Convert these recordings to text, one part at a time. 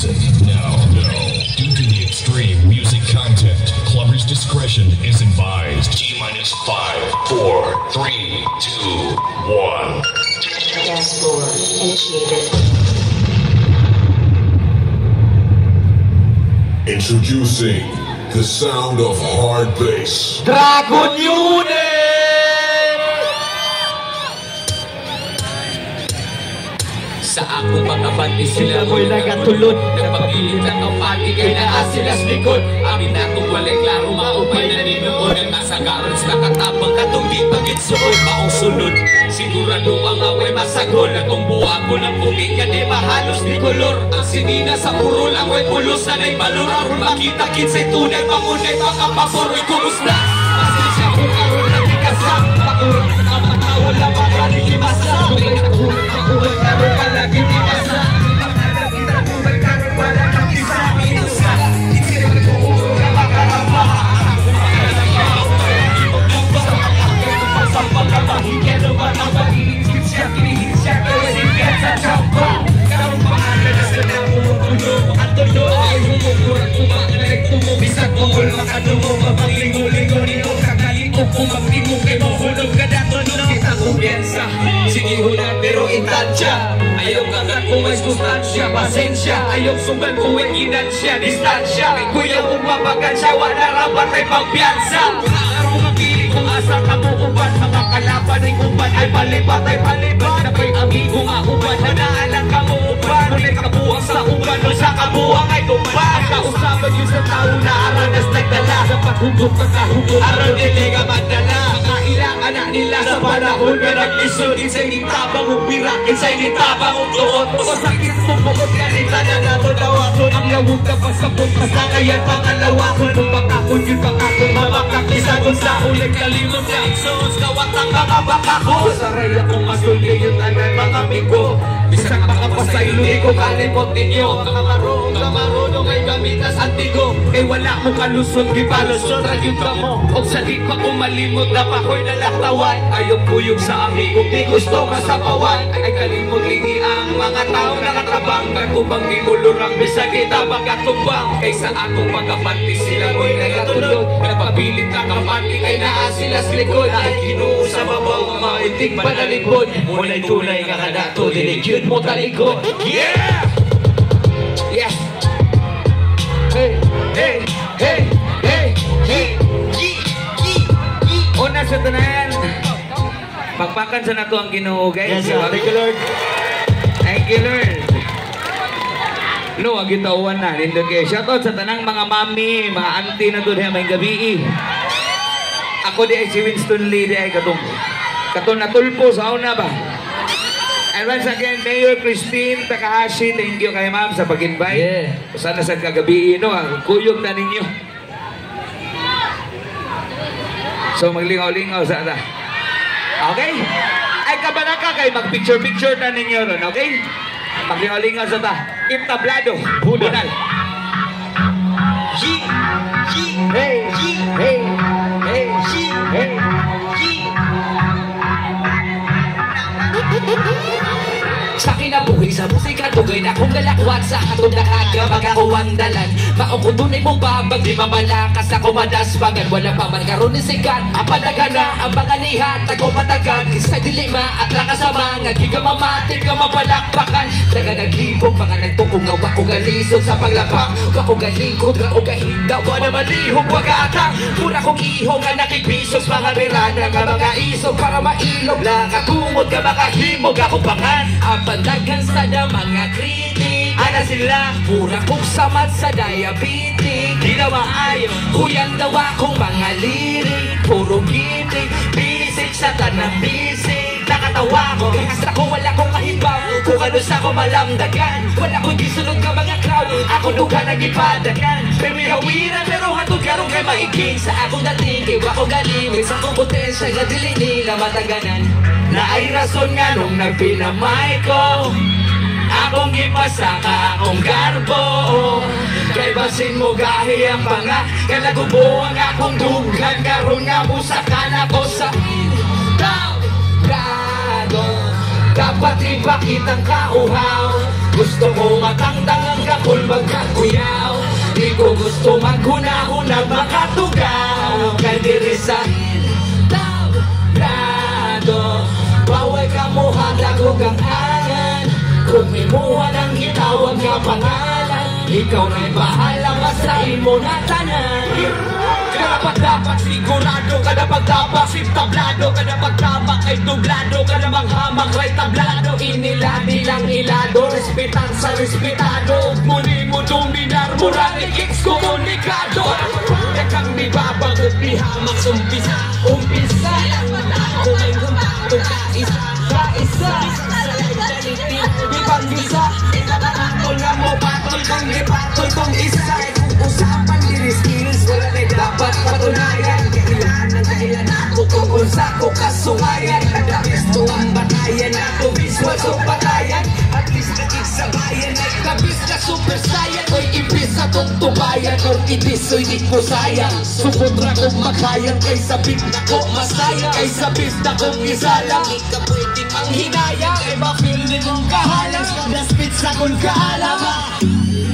music. Now, due to the extreme music content, clubbers' discretion is advised. T-minus 5, 4, 3, 2, 1. Dance floor initiated. Introducing the sound of hard bass. Dragon Unit! Sa ako mga bati sila mo'y nagatulod. Nagpapilit ang kapati kay naa sila likod. Amin na kung walay klaro maupay na ninoon. Ang nasa garage nakatabang katong di pagitsuon. Maong sunod, sigurado ang away masagol. Atong buwa ko ng pugi ka di mahalos ni kolor. Ang sinina sa purol ang way pulos na na'y balor. Aron makita kinsa'y tunay pangunay makapapor. Kumusta? Pasensya kung aron na di kasam. Pakurang sa matawal na mga nilibasa. Pakuhan karoon ka lagi di basa. Pakalagi na buhay karoon wala kang isa. Minusa, itinag ko ulo na makarama. Ako makalagaw, sa pagkakita sa pagkabahigyan naman ang mahiligid siya. Kinihid siya, kawasigat sa tsampa. Karong pangalan na sa namutulo. Ang tulo ay humukurat kumakalagay tumubisat mo. Makadungo mapaglingo-lingo nito. Kakaliko kung magtingo kay mahulog ka na tunog. Kita kumpiyansa, sige hula pero intansya. Ayaw kagat kung may sustansya. Pasensya, ayaw sumban kung may ginansya. Distansya, kay kuya kung mapagansya. Wala rapat ay pagpiyansa. Araw mapili kung asa ka mo uban. Mga kalaban ay uban ay palipat ay palipat. Napay amigo nga uban. Manaalang ka mo uban. Ulit kabuang sa uban. O sa kabuang ay uban. Ang kausaban yun sa tao na aranas nagdala. Sa paghugot ka kahugot. Araw nila ka madala. Mga ilang anak nila sa panahon na nag-isod. Insa'y nitabang upira. Insa'y nitabang utuot. Masakit mo bukod ka nila na natulawakon. Ang lawag ka pa sa puntas na kayan pangalawakon. Kung bakakon yun bakakon. Mamakakisa dun sa ulit kalimot na exos. Kawat ang mga bakako. Saray akong masulti yun tanan mga amigo. Bisang makapasaylo di ko kalimot ninyo. Mga marunong ay gamitas antigo. Eh wala mo kalusot gipalusot. Rayun ka mo. O sa di pa kumalimot na pakoy na laktawan. Ayaw puyog sa amigo. Di gusto masapawan. Ay kalimot lini ang mga tao nakatabang. Kakubang di mulurang bisa kita pagkatubang. Kaysa akong pagkapanti sila mo'y nagatulog. Nagpabilit na kapanti ay naa sila sa likod. Ay kinuo sa babaw maitig panalikod. Muna'y tunay nga kadato. Dinig mo talikod. Yeah! Yeah! Hey! Hey! Hey! Hey! Hey! Una sa tanan. Pagpakan sa nato ang Ginoo, guys. Yes, sir. Thank you, Lord. Thank you, Lord. No, ang gitawan na. Nindot kayo. Shoutout sa tanang mga mami, mga auntie na doon may gabi. Ako di ay si Winston Lee, di ay katong natulpo sa una ba? And once again, Mayor Christine Takahashi, thank you kay ma'am sa pag-invite. Yeah. Sana sa kagabi, no? Kuyog na ninyo. So, maglingaw-lingaw sa ata. Okay? Ay, kabalaka kay mag-picture-picture na ninyo ron, okay? Maglingaw-lingaw sa ata. Imtablado. Budonal. Yi! Yi! Hey! Yi! Hey! Hey! Yi! Hey! Yi! Sa kinabuhi sa musika tugay na kung galakwat sa katong nakaga magkakuwang dalan. Maukutunay mong babag di mamalakas ako madaspagan. Wala pa man karoon ni sikat apadaga na ang mga lihat ako matagan. Kisay dilima at lakas sa mga gigamamatin ka mapalakpakan. Taga naglibog mga nagtukong nga wako galisod sa paglapang. Wako galingkod nga o gahinda wala malihong wagatang. Pura kong ihong nga nakipisos mga birana nga mga isog para mailog lang. Katungod ka makahimog ako pangan. Pandagan sa da mga kritik. Ana sila, pura kong samad sa diabetic. Ginawa ayon, kuyan daw akong mga lirik. Puro gimmick, bisik sa tanang bisik. Nakatawa ko, kasta ko wala kong kahibaw. Kung ano sa ko malamdagan. Wala kong gisunod ka mga crowd. Ako duga nagipadagan. Pero may hawiran, pero hatod karong kay maiging. Sa akong dating, kay wako galimit. Sa kong potensya, nga dili nila mataganan. Na ay rason nga nung nagpinamay ko. Akong gipasaka, akong garbo. Kay basin mo gahi ang panga. Kalagubo ang akong dughan. Karoon nga musakan ako sa Dragon. Dapat ipakitang kauhaw. Gusto ko matangtang ang kakul magkakuyaw. Di ko gusto maghuna-hunag makatugaw. Kay diri sa tablado, bawal ka mo hatago kang angan. Kung may muha ng gitawag nga pangalan, ikaw na'y bahala basta imo na tanan. Dapat sigurado, kada pagtabak si tablado, kada pagtabak ay dublado, kada maghamak ay tablado. Iniladi lang ilado, respetan sa respetado. Muli mo dominar, mura ni Kicks komunikado. Yakang di babagot, di hamak umpisa. Umpisa lang matako, may humato kaisa. Kaisa, di pang-isa. Itatapol nga mo patol, kung di patol kung isa. Usapan diri skills, wala na dapat patunayan. Kailan ako kung unsa ko kasungayan. Kada gusto ang batayan, ako visual so patayan. At least nakiksabayan, nagkabis ka super saiyan. Oy ibis sa tungtubayan, or itisoy di ko sayang. Supunra kong makayang, kay sabit na ko masayang. Kay sabis na kong isalang, di ka pwede manghinayang. Kay ma-feel din mong kahalang, kada spit sa kong kaalama.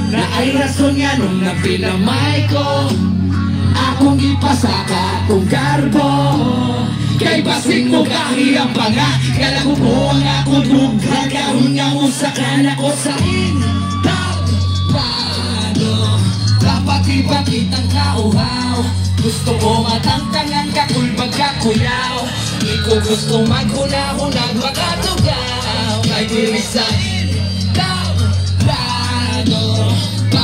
Na ay rason nga nung napilamay ko, akong ipasaka kong karbo. Kay basing mo kahiyang pa nga, kala ko po ang akong dughan. Karoon nga mo sa kana ko sa intabado. Dapat ipakitang kauhaw, gusto ko matangtangan ka kulbag kakuyaw. Di ko gusto maghuna-hunag makatugaw. Kay diri sa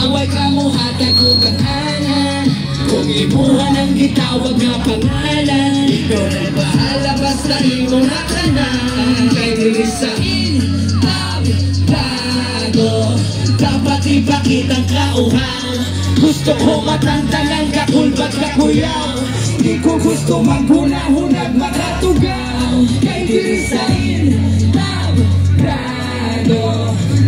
bawal ka mo hatago kang angan. Kung ibuhan ang gitawag na pangalan, ikaw na bahala basta imo na tanan. Kay diri sa intabado, dapat ipakitang kauhaw, gusto ko matangtalan ka kulbag kakuyaw. Di ko gusto maghuna-hunag makatugaw. Kay diri sa intabado,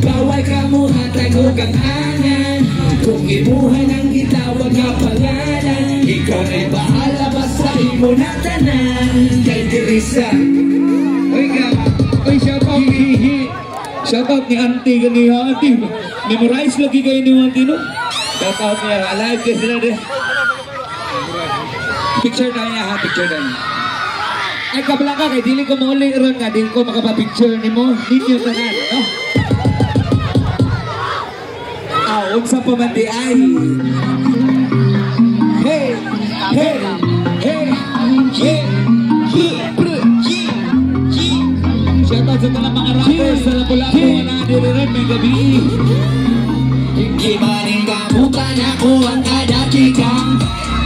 bawal ka mo hatago kang angan. Kung ibuhan ang gitawag nga pangalan, ikaw na'y bahala basta imo na tanan. Kay diri sa Oy, shoutout ni shoutout ni Auntie ganiya. Auntie, memorize lagi kayo ni Auntie, no? Shoutout niya, alive kayo sila din. Picture na niya ha, picture na niya. Ay kabla ka, kay dili ko mauli ron nga, dili ko makapapicture ni mo. Ninyo tanan, no? Unsa pa man di ay. Hey, hey, hey, yeah, shout out sa mga rappers sa Lapu-Lapu na niliran may gabi. Ibaning kamutan ako ang kadatikang,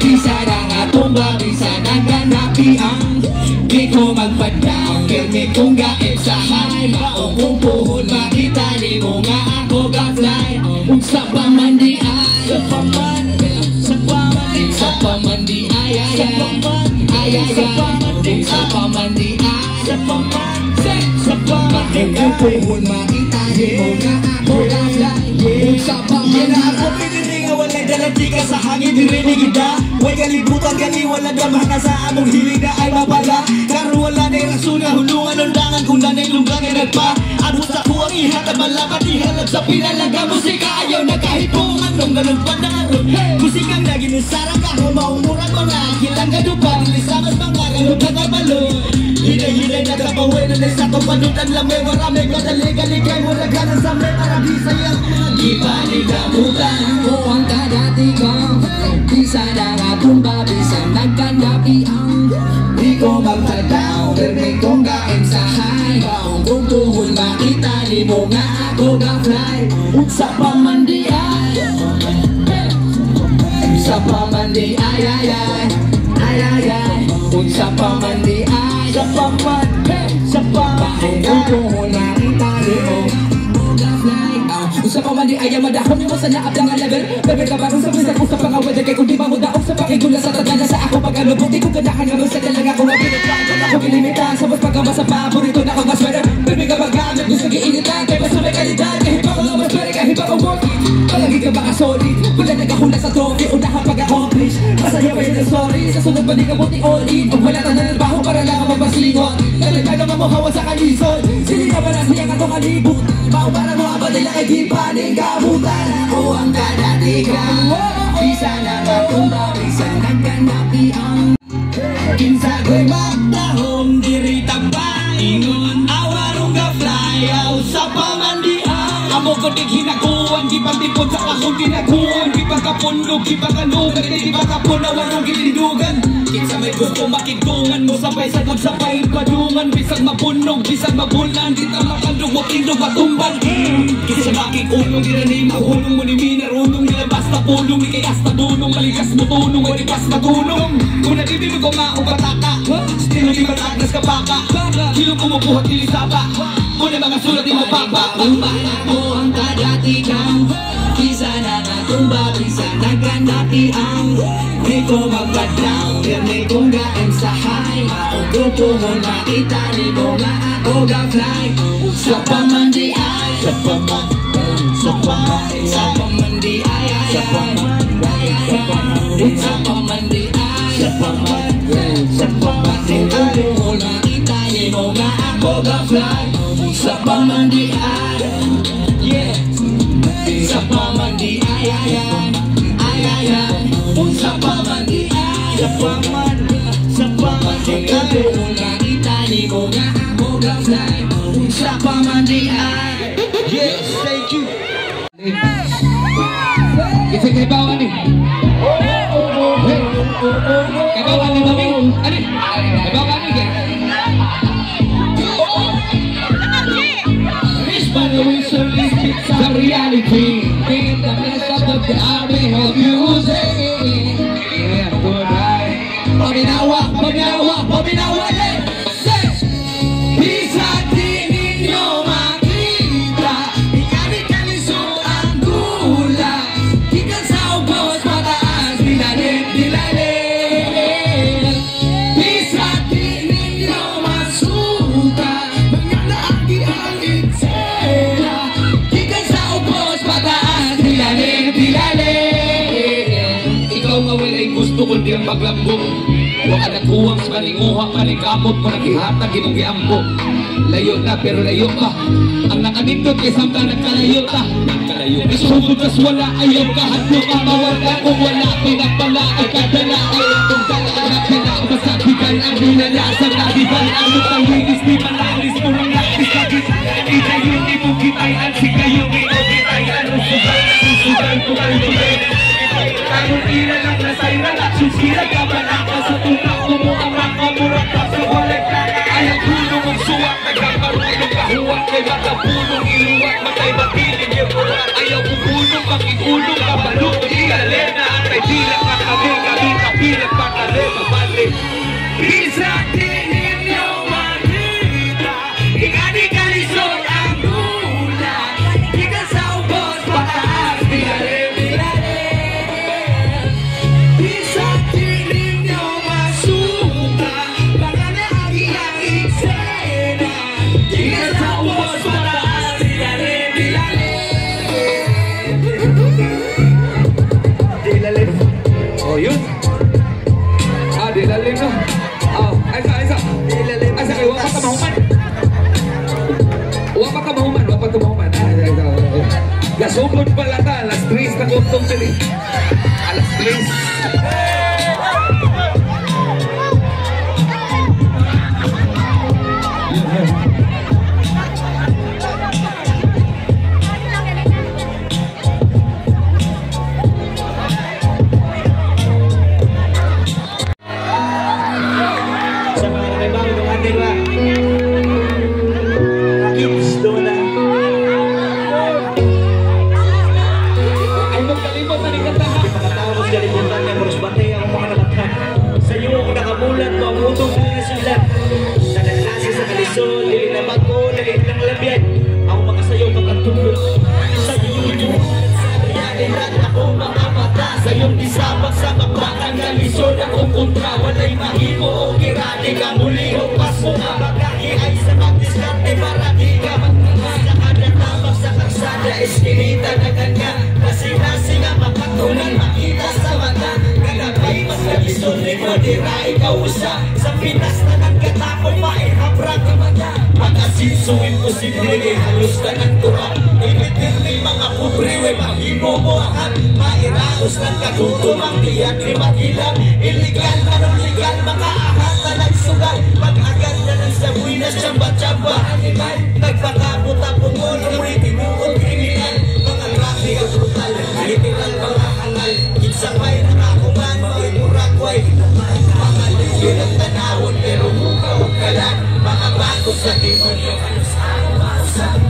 bisa na nga tumba, bisa na ganapiang. Di ko magpadang, kirmi kong gaip sa high. Baong kong puhon, makita ni mo nga ako ga-fly. Unsa pa man di ay, sa paman di ay, sa paman di ay, sa paman yung puhon, makita ni mo nga ako ga-fly. Unsa pa man di ay, piniring wala dalatika sa hangin, dirinig ida. Way kalibutan gali, wala damang sa among hilig na ay mapala. Karo wala na rason nga hulungan, undangan kung nanay lunggangan nagpa. Abot sa kuwang ihatag malapat, ihalag sa pinalaga. Musika ayaw na kahipungan, nung ganun pa na aron. Musikang naginusarang ka, maumuran mo na kilang gadupa, nilisamas mga ganun ka balon. Hinay-hinay na kapawin, nalay sa itong panutan lang. May marami ko dali-galigay mo na ganan sa may parabisa yung mga ipanigamutan mo ang kadatikang. Bisa na nga tumba, bisa nagkandapiang. Di ko magpadaw, permit kong gain sa high. Baong kong tuhon, makita ni mo nga ako ga-fly. Unsa pa man di ay, unsa pa man di ay, ay, ay, ay, ay, ay. Unsa pa man di ay, sa pa man, sa pa man. Baong kong tuhon, makita ni mo ga-fly. Unsa pa man di ay, madahon mo sa naap ng level. Bebe ka ba kung sa pisa kung sa pangawad, kay kung di ba mo daog sa pakigula sa tagana sa ako pag-alubot. Di ko kadahan nga sa dalaga ko mapinagpaan. Ako kilimitahan sa mas pagkabasa paborito na akong maswera. Bebe ka ba gamit gusto giinitan, kay mas may kalidad. Kahit pa ko nga mas pwede, kahit pa ko working. Palagi ka baka solid, wala nagahula sa trophy. Unahan pag-accomplish, masaya pa yun ang story. Sa sunod ba di ka buti all in, pag wala ka na ng baho para lang ang magpasilingon. Nalagay naman mo hawa sa kalison, sili ka ba na siya ka itong kalibot. Bao para mo abad nila kay di paning gabutan. Ako ang dati kang bisa na matumba, bisa nagkanapi ang kinsa ko'y magtahong diri tapaingon awarong ga fly out sa pamandian amo ko di hinakuan di pantipon sa kahong ginakuan di pagkapundog di pagkanugan di pagkapon awarong gitindugan kinsa may gusto makigtungan mo sabay sagod sa pahin padungan bisag mapunog bisag mabulan di ta makandog mo kindog matumban kinsa makigulong di na ni mahulong mo ni minarunong nila basta pulong ni kay hasta dunong maligas mo tunong o lipas matunong kung nagibig ko maupataka stilo di matagas ka baka kilo kumukuha tilisaba kung na mga sulat di mapapa pagmana mo ang kadati kang kisa na natumba bisa nagkanati ang di ko magpadlaw pirmi kong gaem sa high maugupo mo makita ni mo nga ako ga fly sa pamandi ay sa pamandi ay sa pamandi ay sa pamandi mo nakita ni mo nga ako ga fly sa pamandi ay yeah sa pamandi ay sa pamandi ay sa pamandi mo nakita ni mo nga ako ga fly sa pamandi ay yes thank you Kasi kaibawan ni. Kaibawan ni mami. Ani? Kaibawan ni kaya. Respond to the reality. In the midst of the army of music. Yeah, good night. Paminawa, paminawa, paminawa, yeah. Bisa di ninyo makita. Ikani kalisod ang gula. Ikan sa ubos mataas, dilalim. Bisa di ninyo masuka. Mga naagi ang itsela. Ikan sa ubos mataas, dilalim. Ikaw nga wala'y gusto ko diyang maglambong. Huwag ka nagkuwang sa kalinguha, kalikapot mo naghihatag imong giambo. Layo na pero layo ka. Ang nakanindot kay samta nagkalayo ka. Isugod kas wala ayaw ka. Hadlo ka mawala kung wala. Pinagpala ay kadala. Ayaw kong dala na pinakamasabigan. Ang binalasan na diban. Ano tawinis di malalis. Purang lapis na kita. Kita yun di mo kitayan. Si kayo ito kitayan. Susugan tukal. Karon ila lang na sa'yo na susira ka ba na ka sa tunak mo mo ang makamurang ka sa walay ka ayaw punong ang suwak nagkakarunong kahuwak kay makapunong iluwak matay makiling yung ulat ayaw pupunong makigulong kabalong ilalin na ang may bilang kakabing kapilang pakalim mabali bisa tingin niyo makita ikani kalisod ang gula ika sa ubos pataas dilalim yun. Dilalim no. Isa. Asa kay wapat ka mahuman. Wapat ka mahuman. Gasugod pala ta, alas 3 na kuntong sili. Alas 3. Eskinita na kanya kasi nga mapatunan makita sa mata nagabay mas nalisod ni Madira ikaw usa sa Pinas na nagkatapon maihapra ka mata makasinso imposible halos ka ng tuha imitin ni mga pobre we mahimo mo akan Tapos nagkagutom ang tiyak ni Makilang. Illegal, manong legal, makaahas na nagsugal. Pag-agad na ng sabuy na tsamba-tsamba. Animal, nagpakabuta pumulo, mo'y tinuod kriminal. Mga grabe ang brutal, literal mga hangal. Kinsakay nakakuman, mo'y murakway. Mga liyo ng tanawon, pero mukaw ka lang. Mga bago sa demonyo,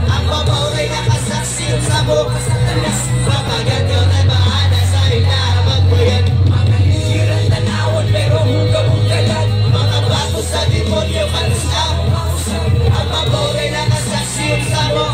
ang babauray nakasaksi yung sabok. Papagat yun ay mahana sa inahabag mo yan. Mga liyo ng tanawon, pero mukaw ka lang. Mga bago sa demonyo, kalusap. Ang babauray nakasaksi yung sabok.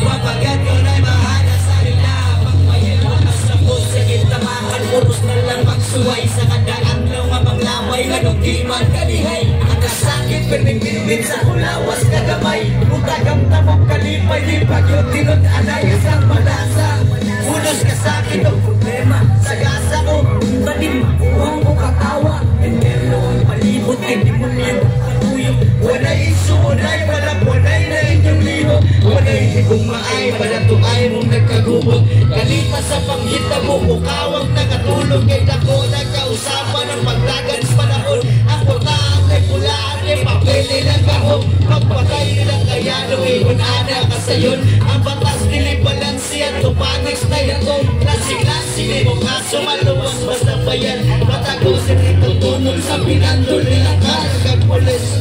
Papagat yun ay mahana sa inahabag mo yan. Masapot sa gintamakan, puros na lang magsuway. Sa kadaan lang mabang lamay, ganong di man kalihay. Sakit, pining-pining sa hulawas kagamay. Utagam tamok kalipay, di pagyot tinod anay isang malasa. Unos ka sakit ang problema sa gasa ko. Badim makuhang ko katawa. Enterno ang palibot, hindi mo niyo katuyong. Walay iso, walay palap, walay na inyong liho. Walay higong maay, palatuay mong nagkagubot. Kalita sa panghita mo, mukawang nakatulog. Kay dako nagkausapan ng pagdagan sa panahon. Ang putaan ay pulaan, ay papel nilang kahong. Pagpatay nilang kayano, iunana ka sayon. Ang batas nilibalansi at tupanex na yato. Klasik-klasik, ay mukha sumaluwas basta bayan. Matagusin ito tunong sa pinandol nilang karagag polis.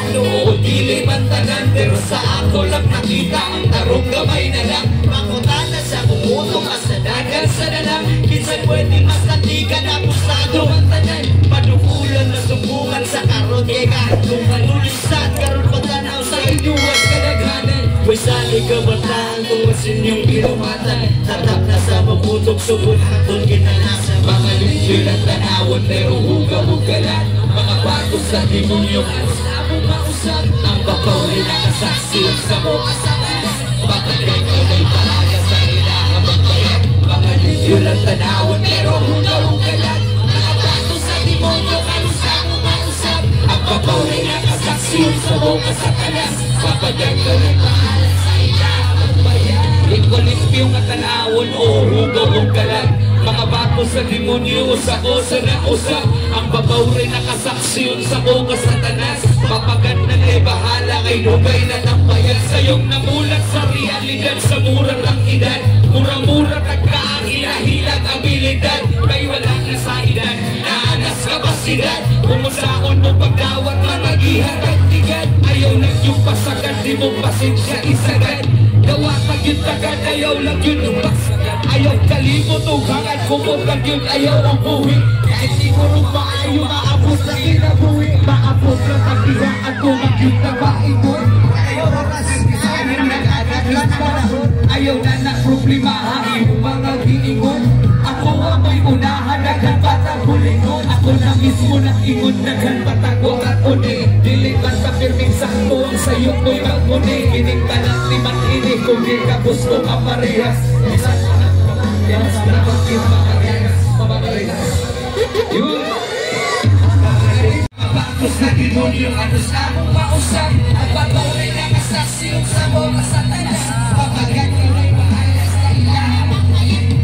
Noon dili man tanan, pero sa ako lang nakita ang tarong gamay na lang. Makutana sa kumuto, masadagan sa dalang. Kinsan pwede mas kantikan, apusado ang tanan. Padukulan na sumbungan sa karon, kaya kung manulisan, karon patanaw sa inyuwas kadaghanan. May sali ka batang, tungas inyong pinumatan. Tatap na sa mabutok, subot hatun kinalasan. Mga linsyo ng tanawon, pero hugaw-hugalan. Mga bago sa demonyo, ang babaw ay nakasaksi sa buka sa taas. Pagkalik ko na'y palaga sa inahabang bayan. Mga linsyo ng tanawon, pero hugaw-hugalan. Mga bago sa demonyo, kalusap. Ang babaw ay nakasaksi sa buka sa taas. Pagkalik ko na'y palaga sa inahabang bayan. Ikulimpyo nga tanawon, o hugaw-hugalan. Mga bago sa demonyo, sa kosa na usap. Ang babaw rin nakasaksyon sa buka sa tanas. Papagat na ay bahala kay Dugay na tambayan. Sayong namulat sa realidad, sa murang ang edad. Murang-mura tagkaang-hilahilag abilidad. Kay wala na sa edad, naanas kapasidad. Kumusaon mo pagdawat, managihan at tigad. Ayaw nagyong pasagad, di mo pasensya isagad. Gawa pag yun tagad, ayaw lang yun umaksagad. Ayaw kalimot o hangad, kumutag yun, ayaw ang buhi. Kahit siguro maayo, maabot na kinabuhi. Maabot na tagihaan, kumagyot na baingon. Ayaw oras, isanin nag-agad panahon. Ayaw na na-problemahan, yung mga giingon. Ako ang may unahan, naghanbatang hulingon. Ako na mismo nag-ingon, naghanbatang at uni. Dilipan sa pirming sakto, ang sayo ko'y mag-uni. Ining talang liman ini, kung di ka gusto kaparehas. Isang anak ko, yan sa napagkit makarehas, mamarehas. Yun! Mabakos na demonyo, ano sa akong mausap. Ang babaw rin nakasaksi yung sa mga satanas. Papagat ko na'y bahala sa ilahan.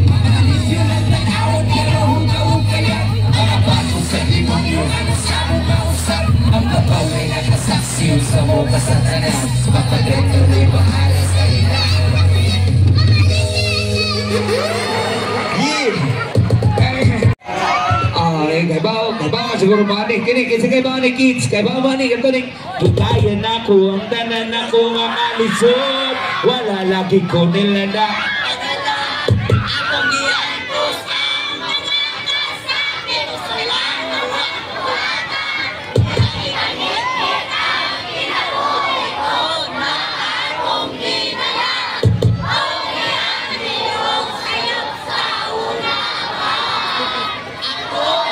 Mga limpyo ng tanawon, pero hugaw kaya. Mga bakos na demonyo, ano sa akong mausap. Ang babaw rin nakasaksi yung sa mga satanas. Papagat ko na'y bahala sa ilahan. Kay bawa siguro bani kini kasi kay bawa ni kids kay bawa bani kato ni tutayan ako ang tanan ako ang alisod wala lagi ko nilada akong giantos ang mga kasa pero sa langaw ako ata kanit kita kinabuhi ko na akong ginala o yan nilong sayop sa una ako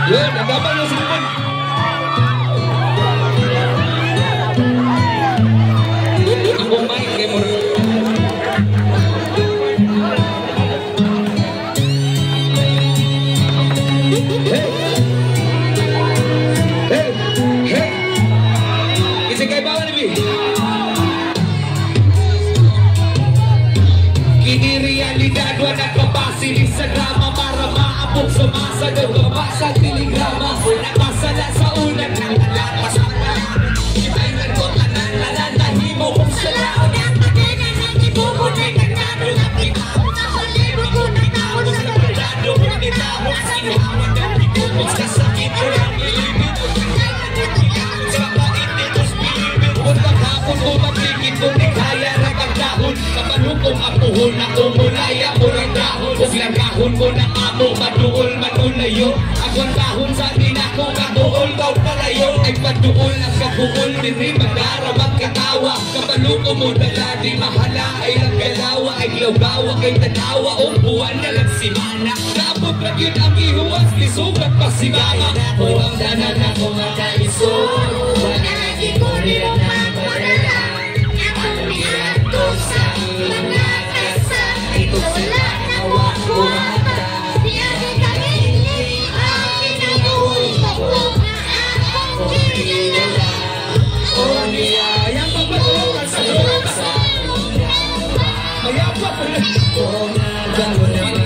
yun, nagabang yung sumpan. Ang kumain kayo mo. Hey! Hey! Hey! Kasi kayo ba ni B? Kini realidad bilis sa drama para maabot sumasagot ka pa sa telegrama. Nakasala sa ulan ng alapas ang pala. Ibaylan ko tanan, lalatahin mo kung sa laon. Pagkina ng ibubunin ka namin ang pinahon. Nakalibo ko na tao sa kalado. Hindi tao sa inuhawan ng itubos kasakit ko lang ilibid. Sa pait nitos bilibid. Kung maghapon ko matigit kung di kaya nagagdahon. Kamalukong apuhon na kumulaya murang dahon. Kung langahon ko ng amo maduol manulayo. Agwang dahon sa dinako kaduol daw palayo. Ay paduol ang kabuol diri madara magkatawa. Kapaluko mo dala di mahala ay naggalawa. Ay glawgawa kay tanawa o buwan na lang simana. Naabot na yun ang ihuwas ni sugat pa si mama. O ang danan ako nga kaisod. Wala lagi ko nilang napadala. Ang ito sa mga kasang ito sila nawa ko mata. Di agad kami ang kinabuhi ko na akong kinala. O niyayang pagpatuloy sa lusa. Mayapa pa rin ko na gano'n naman.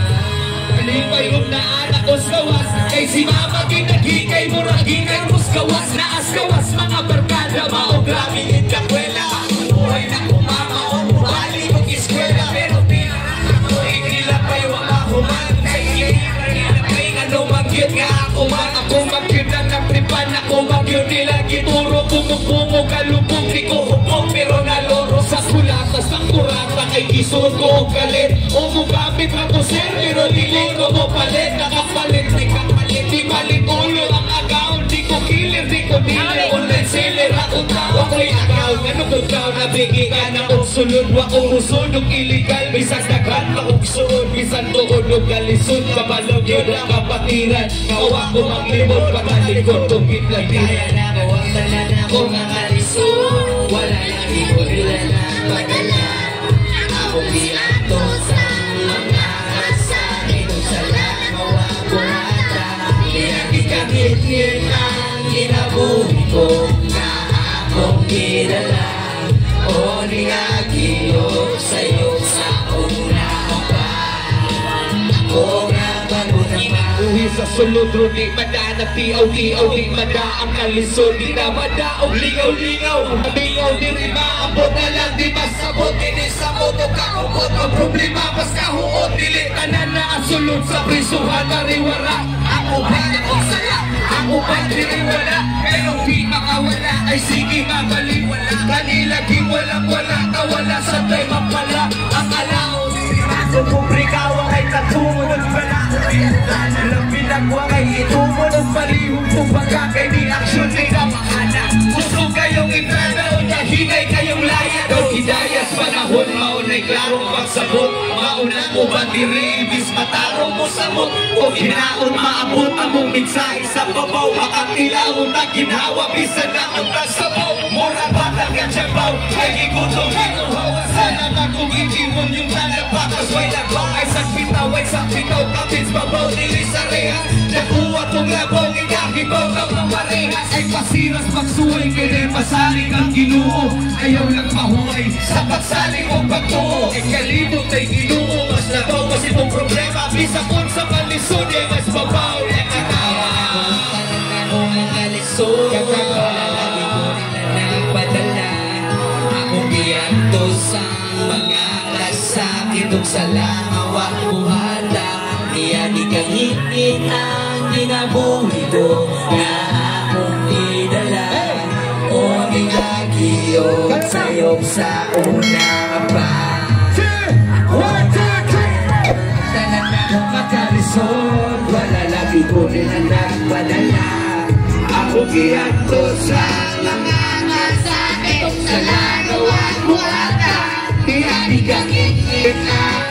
Kalipay rin na anak ko sawas. Kay si mama kinagikay mo ragingay mo skawas. Naas kawas mga barkada mao grabe itakwela. Buhay na kumama o bumali kong eskwela. Pero pinarang ako ikilapay wala human. Ikilapay nga lumagyot nga ako man. Ako magyot lang napripan. Ako magyot nila gituro. Pumupungog kalubog di ko hupong. Pero naloro sa kulatas ng kurata. Kay kisod ko o galit. O mukapit na po sir. Pero dili ko mo palit. Nakapalit di kapalit. Di palit ulo ang account. Di ko kilir di ko dealer. Online seller akong tawag ko'y account. Ano ko daw nabigay ka na og sulod. Wakong usod og illegal. Bisag daghan pa og suod. Bisan tuod og galisod. Kabalog yun ang kapatiran. Kawa ko maglibot. Pagalikot kong gitlatiran. Kaya na bawang tanan ako nga kalisod. Wala lagi ko nila na padala. Akong giato sa mga kasakit. Kung sala mawa ko mata. Pinagkikakit ang ginabuhi ko na akong kilala. O niyagiyok sa'yo sa una pa. Ako nga bago naman. Uwi sa sulod di mada nagtiaw-tiaw. Di mada ang kalisod. Di na mada o ligaw-ligaw. Mabigaw di rin maabot na lang. Di masabot. Di sa moto kakukot. Ang problema mas kahuot. Dili tanan na asulod sa prisuhan na riwara. Ako ba ako sala? Ako ba diriwala? Pero di makawala. Ay sige mabaliwala. Kanila di walang-wala. Kawala sa tayo mapala. Ang alao sa publikawa ay katunod pala. Alam pinagwa kay itunod palihong kumbaga kay di aksyon di na makana. Gusto kayong itrana o nahinay kayong laya. Daw hidayas panahon maunay klarong pagsabot. Mauna ko ba diri ibis matarong mo samot. O hinaon maabot among mensahe sa babaw. Makatilaon na ginawa bisan na ang tagsabaw. Mura batang katsabaw kay igutong inuhawa. Sana na kung ikiwon yung nalabakas. Way nagbaw ay sakpitaw ay sakpitaw. Kapits babaw nili sa reha. Nakuha tong labaw ikakibaw ng mamarehas. Ay pasiras magsuway kaya masaling ang Ginoo. Ayaw lang mahuway sa pagsaling o pagtuo. Ikalibot ay Ginoo. Mas labaw kasi itong problema. Bisa kung sa malisod ay mas babaw. Nakatawa ako ang kalisod. Kakawala lagi ko nila nagpadala. Ako biyanto sa mga kasakit. Kung salamawa buhata. Kaya di kahit ang ginabuhi ko na akong idala. O nagagiyot sa'yo sa una pa. Tanan na makalisod. Wala lagi ko nila nagpadala. Ako giyanto sa mga kasakit. Kung salamawa buhata. Kaya di kahit ang